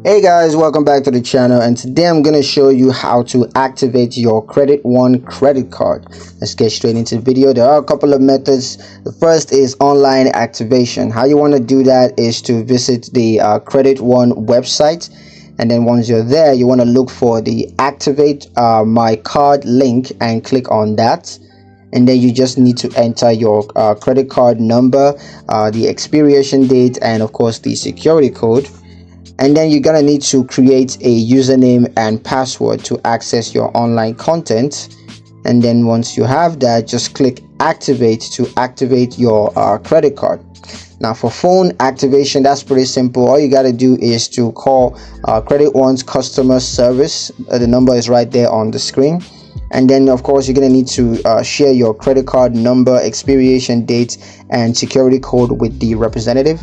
Hey guys, welcome back to the channel, and today I'm going to show you how to activate your Credit One credit card. Let's get straight into the video. There are a couple of methods. The first is online activation. How you want to do that is to visit the Credit One website, and then once you're there, you want to look for the activate my card link and click on that. And then you just need to enter your credit card number, the expiration date, and of course the security code. And then you're gonna need to create a username and password to access your online content. And then once you have that, just click activate to activate your credit card. Now for phone activation, that's pretty simple. All you got to do is to call Credit One's customer service. The number is right there on the screen. And then of course you're going to need to share your credit card number, expiration date, and security code with the representative,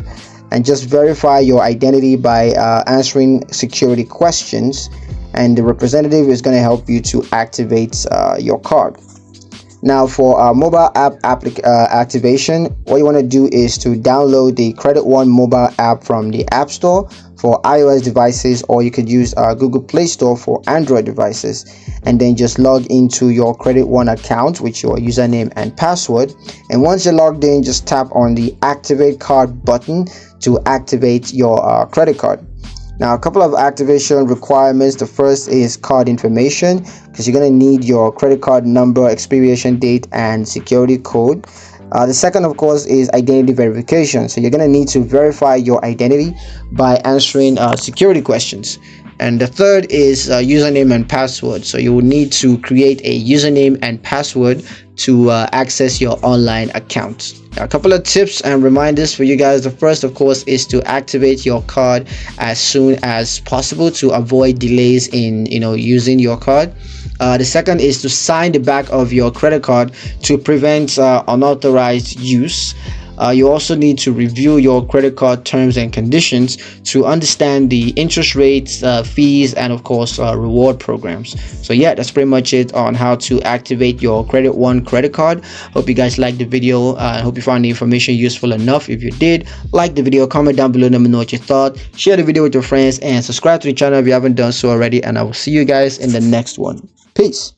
and just verify your identity by answering security questions, and the representative is going to help you to activate your card. Now for mobile app activation, what you want to do is to download the Credit One mobile app from the App Store for iOS devices, or you could use Google Play Store for Android devices, and then just log into your Credit One account with your username and password. And once you're logged in, just tap on the activate card button to activate your credit card. Now a couple of activation requirements. The first is card information, because you're going to need your credit card number, expiration date, and security code. The second, of course, is identity verification. So you're going to need to verify your identity by answering security questions. And the third is username and password. So you will need to create a username and password to access your online account. Now, a couple of tips and reminders for you guys. The first, of course, is to activate your card as soon as possible to avoid delays in using your card. The second is to sign the back of your credit card to prevent unauthorized use. You also need to review your credit card terms and conditions to understand the interest rates, fees, and of course reward programs. So yeah, that's pretty much it on how to activate your Credit One credit card. Hope you guys liked the video. I hope you found the information useful enough. If you did, like the video, comment down below, let me know what you thought, share the video with your friends, and subscribe to the channel if you haven't done so already. And I will see you guys in the next one. Peace.